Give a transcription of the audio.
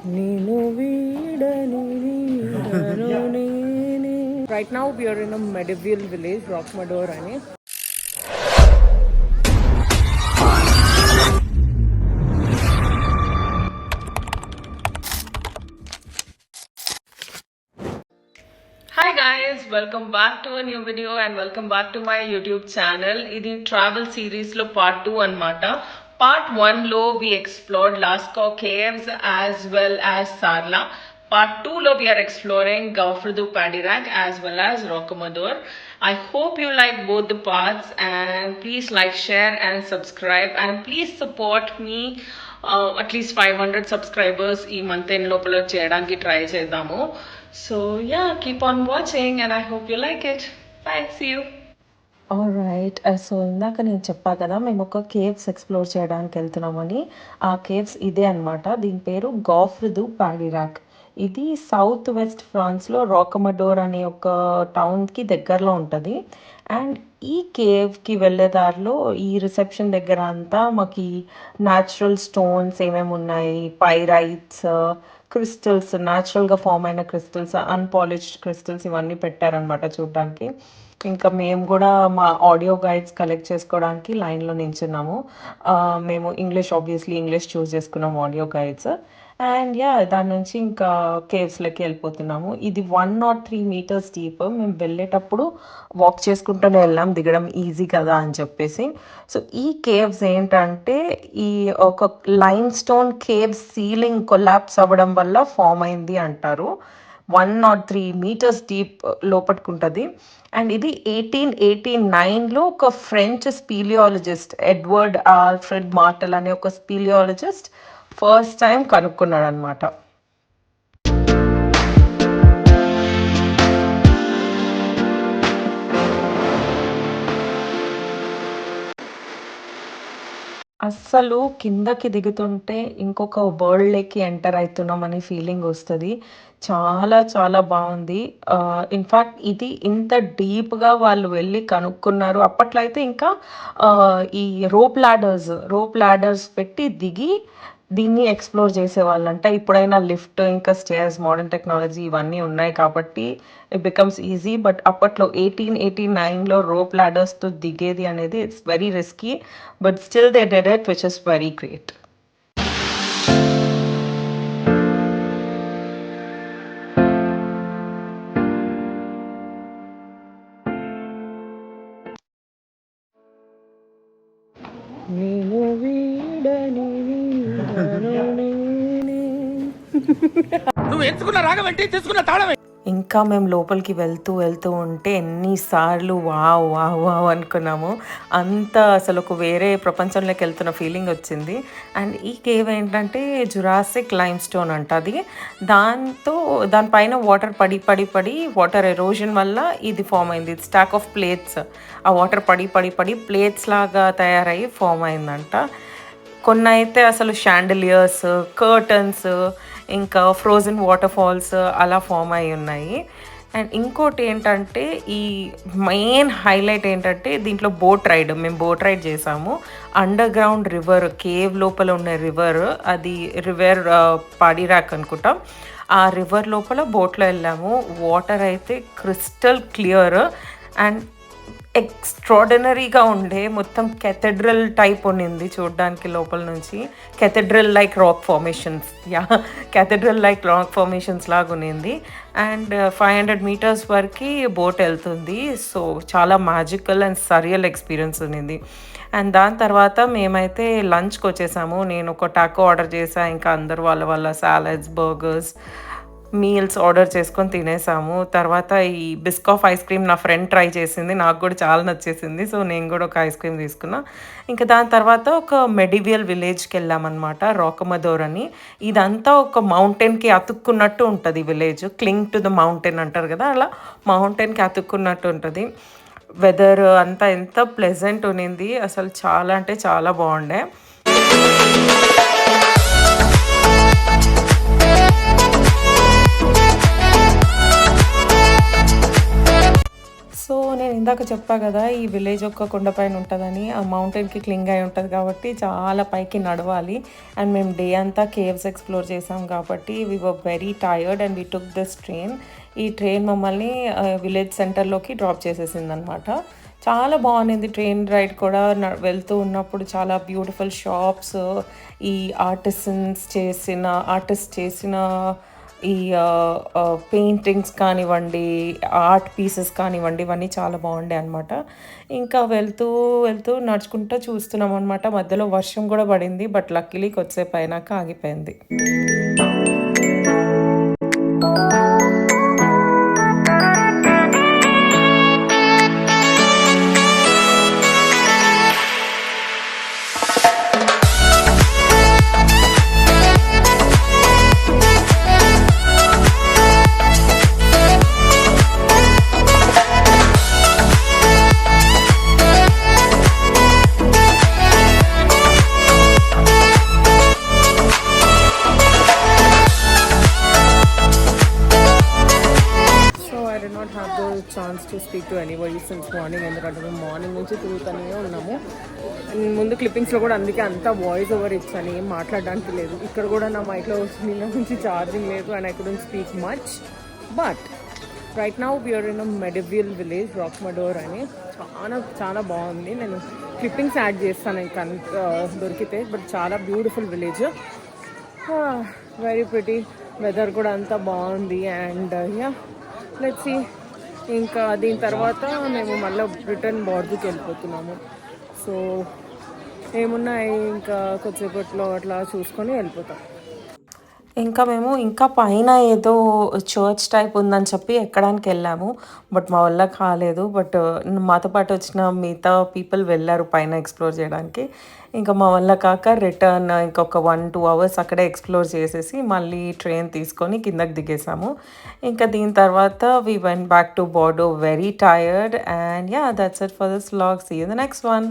Right now we are in a medieval village, Rockmador ani. Hi guys, welcome back to a new video and welcome back to my YouTube channel. Idi travel series lo part 2 anamata. Part 1 lo we explored Lascaux Caves as well as Sarla. Part 2 lo we are exploring Gaufredo Padirac as well as Rocamadour. I hope you like both the parts and please like, share and subscribe and please support me. At least 500 subscribers ఈ month end లోపల చేయడానికి try చేద్దాము. So yeah, keep on watching and I hope you like it. Bye, see you. Alright. So ఇందాక నేను చెప్పా కదా మేము ఒక కేవ్స్ ఎక్స్ప్లోర్ చేయడానికి వెళ్తున్నామని. ఆ కేవ్స్ ఇదే అనమాట. దీని పేరు గాఫ్ర్ దు పాడిరాక్. ఇది సౌత్ వెస్ట్ ఫ్రాన్స్లో రాకమడోర్ అనే ఒక టౌన్కి దగ్గరలో ఉంటుంది. అండ్ ఈ కేవ్కి వెళ్ళే దారిలో ఈ రిసెప్షన్ దగ్గర అంతా మాకు న్యాచురల్ స్టోన్స్ ఏమేమి ఉన్నాయి, పైరైట్స్, క్రిస్టల్స్, న్యాచురల్గా ఫామ్ అయిన క్రిస్టల్స్, అన్పాలిష్డ్ క్రిస్టల్స్ ఇవన్నీ పెట్టారనమాట చూడడానికి. ఇంకా మేము కూడా మా ఆడియో గైడ్స్ కలెక్ట్ చేసుకోవడానికి లైన్లో నించున్నాము. మేము ఆబ్వియస్లీ ఇంగ్లీష్ చూస్ చేసుకున్నాము ఆడియో గైడ్స్. అండ్ దాని నుంచి ఇంకా కేవ్స్లోకి వెళ్ళిపోతున్నాము. ఇది 103 meters డీప్. మేము వెళ్ళేటప్పుడు వాక్ చేసుకుంటూనే వెళ్ళాం, దిగడం ఈజీ కదా అని చెప్పేసి. సో ఈ కేవ్స్ ఏంటంటే ఈ ఒక lime stone cave ceiling collapse అవ్వడం వల్ల ఫామ్ అయింది అంటారు. 103 meters డీప్ లోపట్టుకుంటుంది. అండ్ ఇది 1889లో ఒక ఫ్రెంచ్ స్పీలియాలజిస్ట్ ఎడ్వర్డ్ ఆల్ఫ్రెడ్ మార్టల్ అనే ఒక స్పీలియాలజిస్ట్ ఫస్ట్ టైం కనుక్కున్నాడు అనమాట. అస్సలు కిందకి దిగుతుంటే ఇంకొక వరల్డ్‌లోకి ఎంటర్ అవుతున్నాం అనే ఫీలింగ్ వస్తుంది. చాలా చాలా బాగుంది. ఇన్ఫ్యాక్ట్ ఇది ఇంత డీప్‌గా వాళ్ళు వెళ్ళి కనుక్కున్నారు. అప్పట్లో అయితే ఇంకా ఈ రోప్ లాడర్స్ పెట్టి దిగి దీన్ని ఎక్స్ప్లోర్ చేసేవాళ్ళంట. ఇప్పుడైనా లిఫ్ట్ ఇంకా స్టేర్స్ మోడర్న్ టెక్నాలజీ ఇవన్నీ ఉన్నాయి కాబట్టి ఇట్ బికమ్స్ ఈజీ. బట్ అప్పట్లో 1889లో రోప్ లాడర్స్తో దిగేది అనేది it's very risky. But still they did it, which is very great. నువ్వు ఎంచుకున్న రాగం ఏంటి, తీసుకున్న తాళం ఏంటి? ఇంకా మేము లోపలికి వెళ్తూ ఉంటే ఎన్నిసార్లు వావ్ వావ్ వావ్ అనుకున్నాము. అంత అసలు ఒక వేరే ప్రపంచంలోకి వెళ్తున్న ఫీలింగ్ వచ్చింది. అండ్ ఈ కేవ్ ఏంటంటే జురాసిక్ లైమ్ స్టోన్ అంట అది. దానిపైన వాటర్ పడి వాటర్ ఎరోజన్ వల్ల ఇది ఫామ్ అయింది. ఇది స్టాక్ ఆఫ్ ప్లేట్స్. ఆ వాటర్ పడి ప్లేట్స్ లాగా తయారయ్యి ఫామ్ అయిందంట. కొన్ని అయితే అసలు షాండిలియర్స్, కర్టన్స్, ఇంకా ఫ్రోజన్ వాటర్ ఫాల్స్ అలా ఫామ్ అయి ఉన్నాయి. అండ్ ఇంకోటి ఏంటంటే ఈ మెయిన్ హైలైట్ ఏంటంటే దీంట్లో మేము బోట్ రైడ్ చేసాము. అండర్ గ్రౌండ్ రివర్, కేవ్ లోపల ఉన్న రివర్, అది రివర్ పాడిరాక్ అనుకుంటాం. ఆ రివర్ లోపల బోట్లో వెళ్ళాము. వాటర్ అయితే క్రిస్టల్ క్లియర్ అండ్ ఎక్స్ట్రాడినరీగా ఉండే. మొత్తం కెథెడ్రల్ టైప్ ఉన్నింది చూడడానికి లోపల నుంచి. కెథెడ్రల్ లైక్ రాక్ ఫార్మేషన్స్ లాగా ఉన్నింది. అండ్ 500 meters వరకు బోట్ వెళ్తుంది. సో చాలా మ్యాజికల్ అండ్ సరియల్ ఎక్స్పీరియన్స్ ఉన్నింది. అండ్ దాని తర్వాత మేమైతే లంచ్కి వచ్చేసాము. నేను ఒక టాకో ఆర్డర్ చేసాను. ఇంకా అందరు వాళ్ళ సాలడ్స్, బర్గర్స్, మీల్స్ ఆర్డర్ చేసుకొని తినేసాము. తర్వాత ఈ బిస్కాఫ్ ఐస్ క్రీమ్ నా ఫ్రెండ్ ట్రై చేసింది, నాకు కూడా చాలా నచ్చేసింది. సో నేను కూడా ఒక ఐస్ క్రీమ్ తీసుకున్నా. ఇంకా దాని తర్వాత ఒక మెడివియల్ విలేజ్కి వెళ్ళామన్నమాట, రాకమడోర్ అని. ఇదంతా ఒక మౌంటైన్కి అతుక్కున్నట్టు ఉంటుంది విలేజ్. క్లింగ్ టు ద మౌంటైన్ అంటారు కదా, అలా మౌంటైన్కి అతుక్కున్నట్టు ఉంటుంది. వెదర్ అంతా ఎంత ప్లెజెంట్ ఉన్నింది, అసలు చాలా అంటే చాలా బాగుండే. ఇందాక చెప్పా కదా ఈ విలేజ్ ఒక కొండపైన ఉంటుందని, ఆ మౌంటైన్కి క్లింగ్ అయి ఉంటుంది కాబట్టి చాలా పైకి నడవాలి. అండ్ మేము డే అంతా కేవ్స్ ఎక్స్ప్లోర్ చేసాం కాబట్టి we were very tired and we took this train. ఈ ట్రైన్ మమ్మల్ని విలేజ్ సెంటర్లోకి డ్రాప్ చేసేసింది అనమాట. చాలా బాగుంది ట్రైన్ రైడ్ కూడా. వెళ్తూ ఉన్నప్పుడు చాలా బ్యూటిఫుల్ షాప్స్, ఈ ఆర్టిస్ట్ చేసిన ఈ పెయింటింగ్స్ కానివ్వండి, ఆర్ట్ పీసెస్ కానివ్వండి, ఇవన్నీ చాలా బాగుండే అనమాట. ఇంకా వెళ్తూ వెళ్తూ నడుచుకుంటూ చూస్తున్నాం అనమాట. మధ్యలో వర్షం కూడా పడింది, బట్ లక్కీలీ కొద్దిసేపు అయినాక ఆగిపోయింది. Chance to speak to anybody since morning, ఎందుకంటే మేము మార్నింగ్ నుంచి తిరుగుతూనే ఉన్నాము. ముందు క్లిప్పింగ్స్లో కూడా అందుకే అంతా వాయిస్ ఓవర్ ఇచ్చాను, ఏం మాట్లాడడానికి లేదు. ఇక్కడ కూడా నా మైక్లో నిన్న నుంచి ఛార్జింగ్ లేదు and I couldn't speak much. But right now we're in a medieval village, Rocamadour అని. చాలా చాలా బాగుంది. నేను క్లిప్పింగ్స్ యాడ్ చేస్తాను ఇంకా దొరికితే. బట్ చాలా beautiful village, very pretty. Weather కూడా అంతా బాగుంది. And yeah, let's see. ఇంకా దీని తర్వాత మేము మళ్ళీ రిటర్న్ బార్డర్కి వెళ్ళిపోతున్నాము. సో ఏమున్నాయి ఇంకా కొద్దిసేపట్లో అట్లా చూసుకొని వెళ్ళిపోతాం. ఇంకా మేము ఇంకా పైన ఏదో చర్చ్ టైప్ ఉందని చెప్పి ఎక్కడానికి వెళ్ళాము, బట్ మా వల్ల కాలేదు. బట్ మాతో పాటు వచ్చిన మిగతా పీపుల్ వెళ్ళారు పైన ఎక్స్ప్లోర్ చేయడానికి. ఇంకా మా వల్ల కాక రిటర్న్ ఇంకొక 1-2 అవర్స్ అక్కడే ఎక్స్ప్లోర్ చేసేసి మళ్ళీ ట్రైన్ తీసుకొని కిందకి దిగేసాము. ఇంకా దీని తర్వాత we went back to Bordeaux very tired. And yeah, that's it for this vlog. See you in the next one.